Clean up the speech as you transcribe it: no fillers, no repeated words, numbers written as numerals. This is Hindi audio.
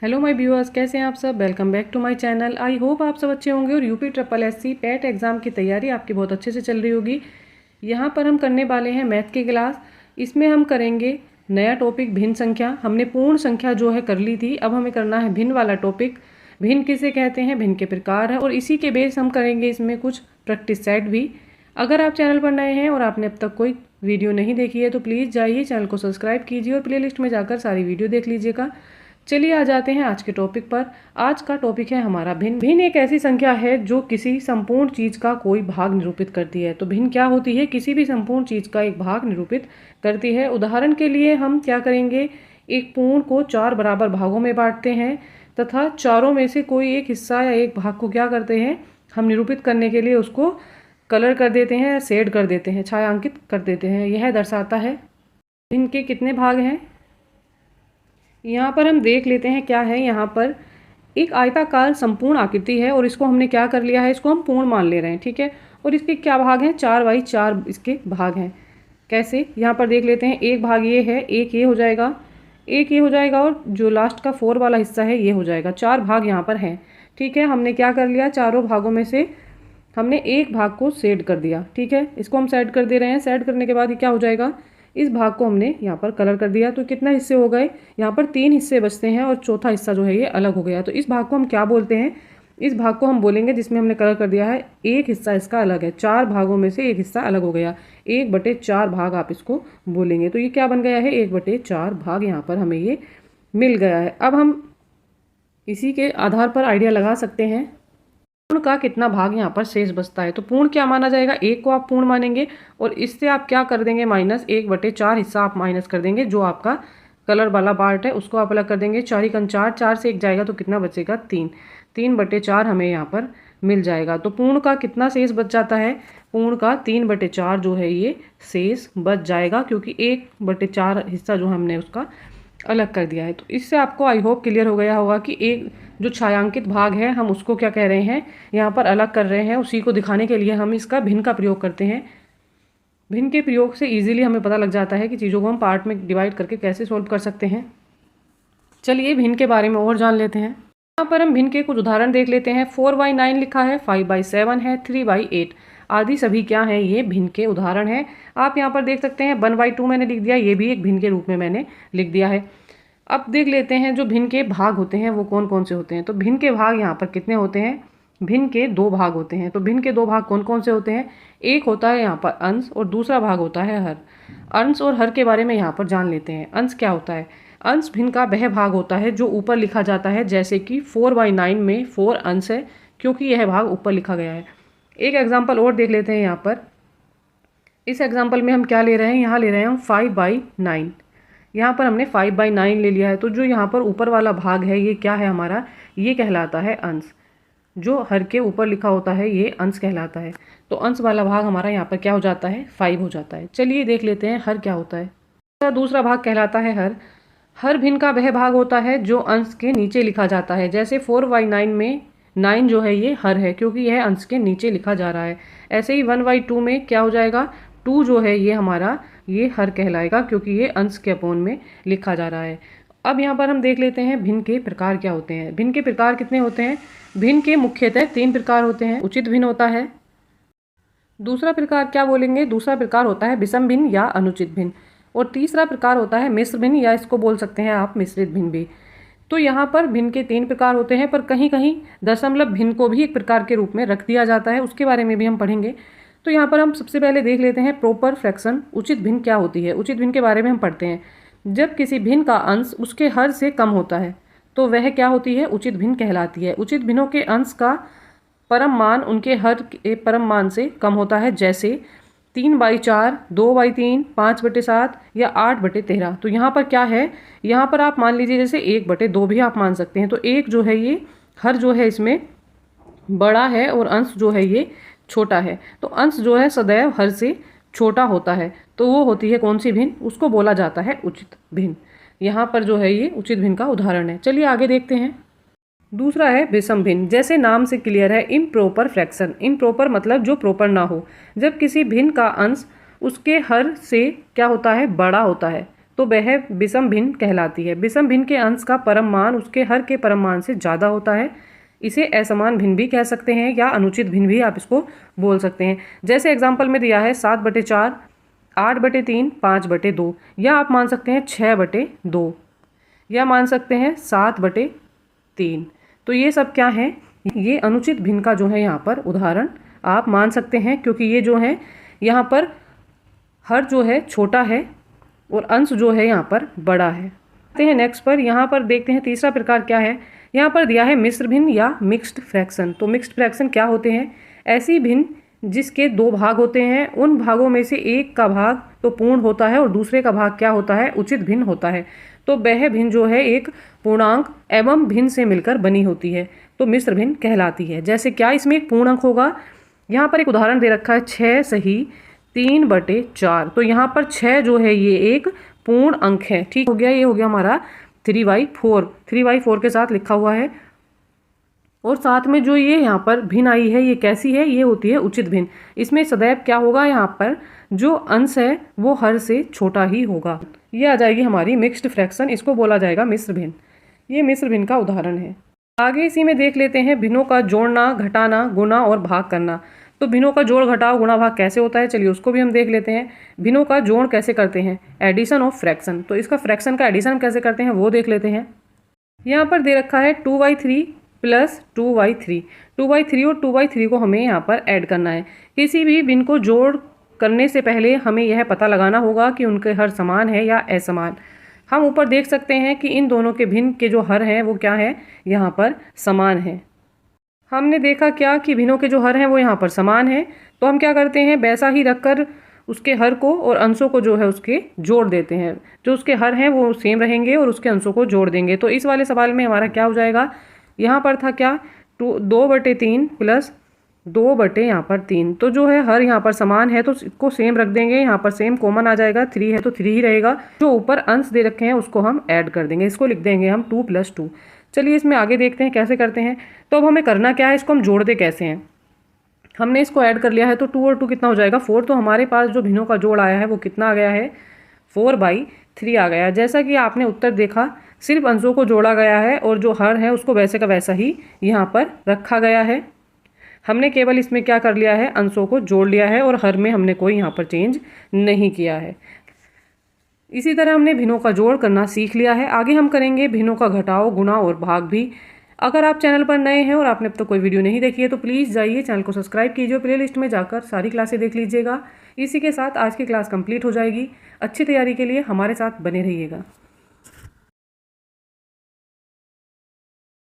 हेलो माय व्यूअर्स, कैसे हैं आप सब। Welcome back to my channel. I hope आप सब अच्छे होंगे और UPSSC पैट एग्ज़ाम की तैयारी आपकी बहुत अच्छे से चल रही होगी। यहाँ पर हम करने वाले हैं मैथ की क्लास। इसमें हम करेंगे नया टॉपिक भिन्न संख्या। हमने पूर्ण संख्या जो है कर ली थी, अब हमें करना है भिन्न वाला टॉपिक। भिन्न किसे कहते हैं, भिन्न के प्रकार है, और इसी के बेस हम करेंगे इसमें कुछ प्रैक्टिस सेट भी। अगर आप चैनल पर नए हैं और आपने अब तक कोई वीडियो नहीं देखी है तो प्लीज़ जाइए, चैनल को सब्सक्राइब कीजिए और प्लेलिस्ट में जाकर सारी वीडियो देख लीजिएगा। चलिए आ जाते हैं आज के टॉपिक पर। आज का टॉपिक है हमारा भिन्न। भिन्न एक ऐसी संख्या है जो किसी संपूर्ण चीज का कोई भाग निरूपित करती है। तो भिन्न क्या होती है, किसी भी संपूर्ण चीज का एक भाग निरूपित करती है। उदाहरण के लिए हम क्या करेंगे, एक पूर्ण को 4 बराबर भागों में बांटते हैं तथा चारों में से कोई एक हिस्सा या एक भाग को क्या करते हैं, हम निरूपित करने के लिए उसको कलर कर देते हैं, शेड कर देते हैं, छायांकित कर देते हैं। यह दर्शाता है भिन्न के कितने भाग हैं। यहाँ पर हम देख लेते हैं क्या है। यहाँ पर एक आयताकार संपूर्ण आकृति है और इसको हमने क्या कर लिया है, इसको हम पूर्ण मान ले रहे हैं, ठीक है। और इसके क्या भाग हैं, 4×4 इसके भाग हैं। कैसे, यहाँ पर देख लेते हैं। एक भाग ये है, एक ये हो जाएगा, एक ये हो जाएगा, और जो लास्ट का 4 वाला हिस्सा है ये हो जाएगा। 4 भाग यहाँ पर हैं, ठीक है। हमने क्या कर लिया, चारों भागों में से हमने एक भाग को शेड कर दिया, ठीक है। इसको हम शेड कर दे रहे हैं। शेड करने के बाद ये क्या हो जाएगा, इस भाग को हमने यहाँ पर कलर कर दिया। तो कितना हिस्से हो गए, यहाँ पर 3 हिस्से बचते हैं और चौथा हिस्सा जो है ये अलग हो गया। तो इस भाग को हम क्या बोलते हैं, इस भाग को हम बोलेंगे जिसमें हमने कलर कर दिया है, एक हिस्सा इसका अलग है। 4 भागों में से एक हिस्सा अलग हो गया, 1/4 भाग आप इसको बोलेंगे। तो ये क्या बन गया है, 1/4 भाग यहाँ पर हमें ये मिल गया है। अब हम इसी के आधार पर आइडिया लगा सकते हैं पूर्ण का कितना भाग यहाँ पर शेष बचता है। तो पूर्ण क्या माना जाएगा, एक को आप पूर्ण मानेंगे और इससे आप क्या कर देंगे, -1/4 हिस्सा आप माइनस कर देंगे। जो आपका कलर वाला पार्ट है उसको आप अलग कर देंगे। 4×4, 4 से 1 जाएगा तो कितना बचेगा, 3। 3/4 हमें यहाँ पर मिल जाएगा। तो पूर्ण का कितना शेष बच जाता है, पूर्ण का 3/4 जो है ये शेष बच जाएगा, क्योंकि 1/4 हिस्सा जो हमने उसका अलग कर दिया है। तो इससे आपको आई होप क्लियर हो गया होगा कि एक जो छायांकित भाग है हम उसको क्या कह रहे हैं, यहाँ पर अलग कर रहे हैं। उसी को दिखाने के लिए हम इसका भिन्न का प्रयोग करते हैं। भिन्न के प्रयोग से इजीली हमें पता लग जाता है कि चीज़ों को हम पार्ट में डिवाइड करके कैसे सॉल्व कर सकते हैं। चलिए भिन्न के बारे में और जान लेते हैं। यहाँ पर हम भिन्न के कुछ उदाहरण देख लेते हैं। 4/9 लिखा है, 5/7 है, 3/8 आदि सभी क्या हैं, ये भिन्न के उदाहरण हैं। आप यहाँ पर देख सकते हैं 1/2 मैंने लिख दिया, ये भी एक भिन्न के रूप में मैंने लिख दिया है। अब देख लेते हैं जो भिन्न के भाग होते हैं वो कौन कौन से होते हैं। तो भिन्न के भाग यहाँ पर कितने होते हैं, भिन्न के 2 भाग होते हैं। तो भिन्न के 2 भाग कौन कौन से होते हैं, एक होता है यहाँ पर अंश और दूसरा भाग होता है हर। अंश और हर के बारे में यहाँ पर जान लेते हैं। अंश क्या होता है, अंश भिन्न का वह भाग होता है जो ऊपर लिखा जाता है। जैसे कि 4/9 में 4 अंश है, क्योंकि यह भाग ऊपर लिखा गया है। एक एग्जाम्पल और देख लेते हैं। यहाँ पर इस एग्जाम्पल में हम क्या ले रहे हैं, यहाँ ले रहे हैं हम 5/9। यहाँ पर हमने 5/9 ले लिया है। तो जो यहाँ पर ऊपर वाला भाग है ये क्या है हमारा, ये कहलाता है अंश। जो हर के ऊपर लिखा होता है ये अंश कहलाता है। तो अंश वाला भाग हमारा यहाँ पर क्या हो जाता है, 5 हो जाता है। चलिए देख लेते हैं हर क्या होता है। दूसरा भाग कहलाता है हर। हर भिन्न का वह भाग होता है जो अंश के नीचे लिखा जाता है। जैसे 4/9 में 9 जो है ये हर है, क्योंकि यह अंश के नीचे लिखा जा रहा है। ऐसे ही 1/2 में क्या हो जाएगा, 2 जो है ये हमारा ये हर कहलाएगा, क्योंकि ये अंश के अपोन में लिखा जा रहा है। अब यहाँ पर हम देख लेते हैं भिन्न के प्रकार क्या होते हैं। भिन्न के प्रकार कितने होते हैं, भिन्न के मुख्यतः 3 प्रकार होते हैं। उचित भिन्न होता है, दूसरा प्रकार क्या बोलेंगे, दूसरा प्रकार होता है विषम भिन्न या अनुचित भिन्न, और तीसरा प्रकार होता है मिश्र भिन्न, या इसको बोल सकते हैं आप मिश्रित भिन्न भी। तो यहाँ पर भिन्न के 3 प्रकार होते हैं, पर कहीं कहीं दशमलव भिन्न को भी एक प्रकार के रूप में रख दिया जाता है, उसके बारे में भी हम पढ़ेंगे। तो यहाँ पर हम सबसे पहले देख लेते हैं प्रॉपर फ्रैक्शन। उचित भिन्न क्या होती है, उचित भिन्न के बारे में हम पढ़ते हैं। जब किसी भिन्न का अंश उसके हर से कम होता है तो वह क्या होती है, उचित भिन्न कहलाती है। उचित भिन्नों के अंश का परम मान उनके हर के परम मान से कम होता है। जैसे 3/4, 2/3, 5/7 या 8/13। तो यहाँ पर क्या है, यहाँ पर आप मान लीजिए जैसे 1/2 भी आप मान सकते हैं। तो एक जो है ये हर जो है इसमें बड़ा है और अंश जो है ये छोटा है। तो अंश जो है सदैव हर से छोटा होता है, तो वो होती है कौन सी भिन्न, उसको बोला जाता है उचित भिन्न। यहाँ पर जो है ये उचित भिन्न का उदाहरण है। चलिए आगे देखते हैं। दूसरा है विषम भिन्न। जैसे नाम से क्लियर है, इम्प्रॉपर फ्रैक्शन। इम्प्रॉपर मतलब जो प्रॉपर ना हो। जब किसी भिन्न का अंश उसके हर से क्या होता है, बड़ा होता है, तो वह विषम भिन्न कहलाती है। विषम भिन्न के अंश का परम मान उसके हर के परम मान से ज़्यादा होता है। इसे असमान भिन्न भी कह सकते हैं या अनुचित भिन्न भी आप इसको बोल सकते हैं। जैसे एग्जाम्पल में दिया है 7/4, 8/3, 5/2, या आप मान सकते हैं 6/2, या मान सकते हैं 7/3। तो ये सब क्या है, ये अनुचित भिन्न का जो है यहाँ पर उदाहरण आप मान सकते हैं, क्योंकि ये जो है यहाँ पर हर जो है छोटा है और अंश जो है यहाँ पर बड़ा है। आते हैं नेक्स्ट पर, यहाँ पर देखते हैं तीसरा प्रकार क्या है। यहाँ पर दिया है मिश्र भिन्न या मिक्स्ड फ्रैक्शन। तो मिक्स्ड फ्रैक्शन क्या होते हैं, ऐसी भिन्न जिसके दो भाग होते हैं, उन भागों में से एक का भाग तो पूर्ण होता है और दूसरे का भाग क्या होता है, उचित भिन्न होता है। तो वह भिन्न जो है एक पूर्णांक एवं भिन्न से मिलकर बनी होती है, तो मिश्र भिन्न कहलाती है। जैसे क्या, इसमें एक पूर्ण अंक होगा। यहाँ पर एक उदाहरण दे रखा है 6 सही 3/4। तो यहाँ पर 6 जो है ये एक पूर्ण अंक है, ठीक हो गया। ये हो गया हमारा 3/4, 3/4 के साथ लिखा हुआ है। और साथ में जो ये यहाँ पर भिन्न आई है, ये कैसी है, ये होती है उचित भिन्न। इसमें सदैव क्या होगा, यहाँ पर जो अंश है वो हर से छोटा ही होगा। ये आ जाएगी हमारी मिक्स्ड फ्रैक्शन, इसको बोला जाएगा मिश्र भिन्न। ये मिश्र भिन्न का उदाहरण है। आगे इसी में देख लेते हैं भिन्नों का जोड़ना, घटाना, गुणा और भाग करना। तो भिन्नों का जोड़, घटाव, गुणा, भाग कैसे होता है, चलिए उसको भी हम देख लेते हैं। भिन्नों का जोड़ कैसे करते हैं, एडिशन ऑफ फ्रैक्शन। तो इसका फ्रैक्शन का एडिशन कैसे करते हैं वो देख लेते हैं। यहाँ पर दे रखा है 2/3 प्लस 2/3। 2/3 और 2/3 को हमें यहाँ पर ऐड करना है। किसी भी भिन्न को जोड़ करने से पहले हमें यह पता लगाना होगा कि उनके हर समान है या असमान। हम ऊपर देख सकते हैं कि इन दोनों के भिन्न के जो हर हैं वो क्या है, यहाँ पर समान है। हमने देखा क्या कि भिन्नों के जो हर हैं वो यहाँ पर समान है, तो हम क्या करते हैं, वैसा ही रखकर उसके हर को और अंशों को जो है उसके जोड़ देते हैं। जो उसके हर हैं वो सेम रहेंगे और उसके अंशों को जोड़ देंगे। तो इस वाले सवाल में हमारा क्या हो जाएगा, यहाँ पर था क्या 2/3 प्लस 2/3। तो जो है हर यहाँ पर समान है तो इसको सेम रख देंगे, यहाँ पर सेम कॉमन आ जाएगा, 3 है तो 3 ही रहेगा। जो ऊपर अंश दे रखे हैं उसको हम ऐड कर देंगे, इसको लिख देंगे हम 2 + 2। चलिए इसमें आगे देखते हैं कैसे करते हैं। तो अब हमें करना क्या है, इसको हम जोड़ते कैसे हैं। हमने इसको ऐड कर लिया है तो 2 और 2 कितना हो जाएगा, 4। तो हमारे पास जो भिन्नों का जोड़ आया है वो कितना आ गया है, 4/3 आ गया। जैसा कि आपने उत्तर देखा, सिर्फ अंशों को जोड़ा गया है और जो हर है उसको वैसे का वैसा ही यहाँ पर रखा गया है। हमने केवल इसमें क्या कर लिया है, अंशों को जोड़ लिया है और हर में हमने कोई यहाँ पर चेंज नहीं किया है। इसी तरह हमने भिन्नों का जोड़ करना सीख लिया है। आगे हम करेंगे भिन्नों का घटाव, गुणा और भाग भी। अगर आप चैनल पर नए हैं और आपने अब तक कोई वीडियो नहीं देखी है तो प्लीज़ जाइए चैनल को सब्सक्राइब कीजिए, प्लेलिस्ट में जाकर सारी क्लासें देख लीजिएगा। इसी के साथ आज की क्लास कंप्लीट हो जाएगी। अच्छी तैयारी के लिए हमारे साथ बने रहिएगा।